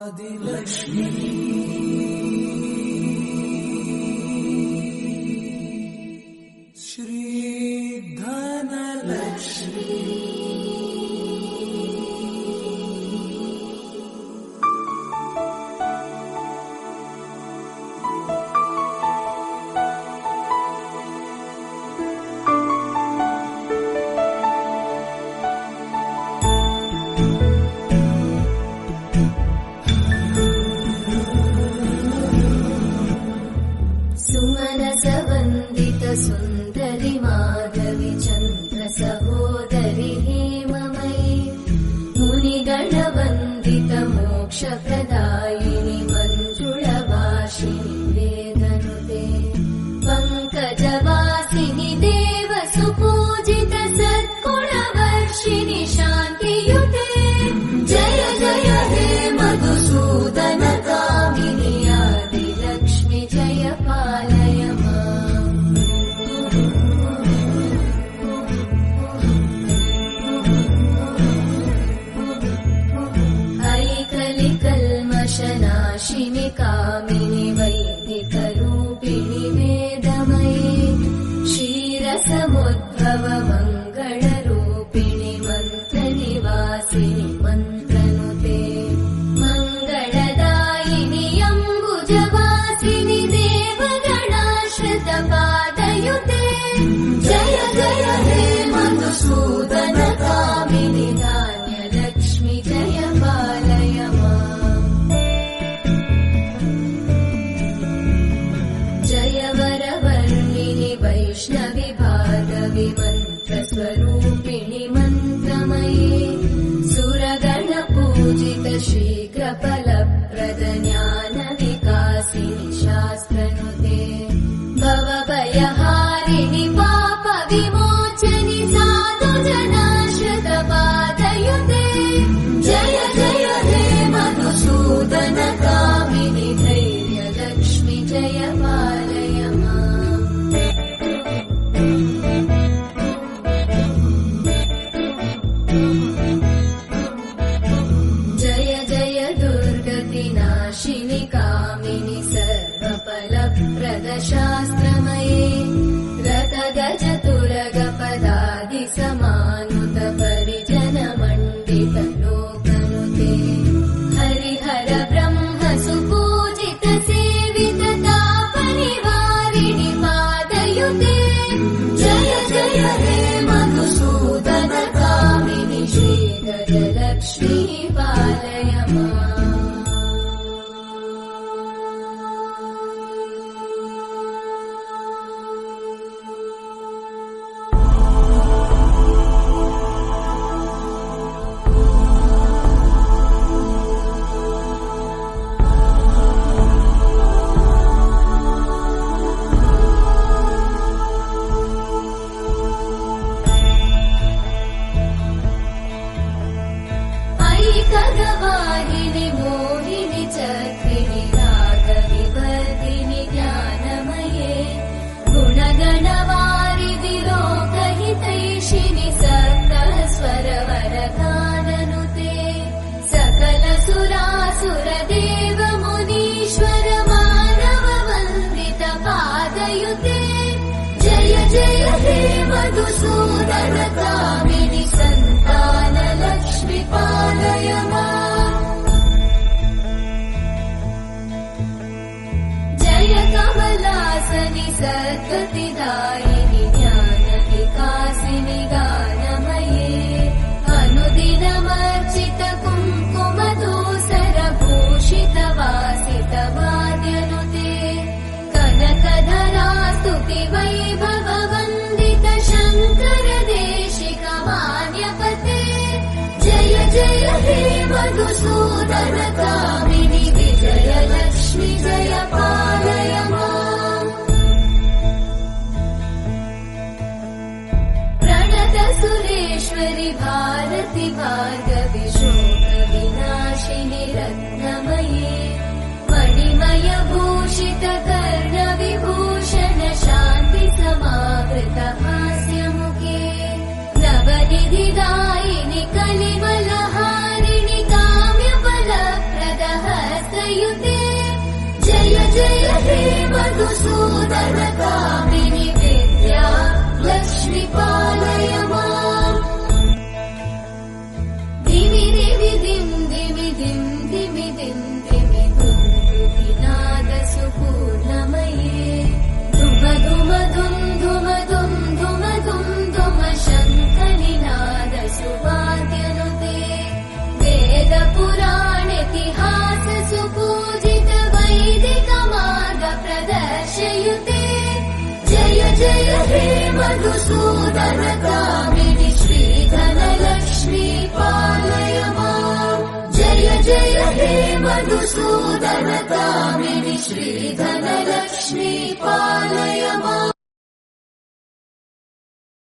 आदिलक्ष्मी श्री धनलक्ष्मी सुन्दरि माधवी चन्द्र सहोदरि हेममयी मुनिगणवन्दित मोक्षप्रदायिनि मञ्जुळभाषिणि वेदनुते पङ्कजवासिनि देव सुपूजित सद्गुणवर्षिणि शान्तियुते जय जय हे मधुसूदन कामिनि आदिलक्ष्मि जय पालय नाशिनि कामिनि वैदिकरूपिणि वेदमये क्षीरसमुद्भव मङ्गलरूपिणि मन्त्रनिवासिनि मन्त्रनुते मङ्गलदायिनि अम्बुजवासिनि देवगणाश्रितपादयुते जय जय हे मधुसूदन कामिनि धान्यलक्ष्मि जय पालय वैष्णवि भार्गवि मन्त्रस्वरूपिणि मन्त्रमये सुरगणपूजित शीघ्रफलप्रद ज्ञानविकासिनि शास्त्रनुते भवभयहारिणि पापविमोचनि साधुजनाश्रितपादयुते जय जय हे मधुसूदन कामिनि धैर्यलक्ष्मि जय पालय नाशिनि कामिनि सर्वफलप्रदशास्त्रमये रतगजतुरगपदादि समानुत परिजनमण्डित लोकनुते हरिहर ब्रह्म सुपूजित सेवित तापनिवारिणि पादयुते जय जय हे मधुसूदन कामिनि श्रीगजलक्ष्मी पालय खगवाहिनि मोहिनि चक्रिणि रागविवर्धिनि ज्ञानमये गुणगणवारिधि लोकहितैषिणि सकलस्वरवरगाननुते सकल सुरासुर देव मुनीश्वर मानव वन्दित पादयुते जय जय हे मधुसूदन कामिनि सन्तान लक्ष्मि पालय जय कमलासनि सद्गतिदायिनि ज्ञानविकासिनि गानमये अनुदिनमर्चित कुङ्कुमधूसर भूषित वासित वाद्यनुते कनकधरा स्तुति वैभव वन्दित शङ्कर देशिक मान्यपते जय जय हे मधुसूदन कामिनि विजयलक्ष्मि जय पालय प्रणत सुरेश्वरि भारति भार्गवि शोकविनाशिनि रत्नमये मणिमय भूषित कर्णविभूषण शान्ति समावृत हास्यमुखे नवनिधिदायिनि कलिवलहारिणि काम्यफलप्रद मधुसूदन कामिनि विद्या लक्ष्मी पालय माम् दिमि दिमि दिं दिमि दिं दिमि दिं दिमि दुन्दुभिनाद सुपूर्णमये धुम धुम धुम धुम धुम धुम धुम धुम शङ्खनिनाद सुवाद्यनुते वेद पुराणेतिहास सुपूजित वैदिक मार्ग प्रदर्शयुते जय जय हे मधुसूदन कामिनि श्रीधन लक्ष्मी पालय माम् जय जय हे मधुसूदन कामिनि श्रीधन लक्ष्मी पालय माम्।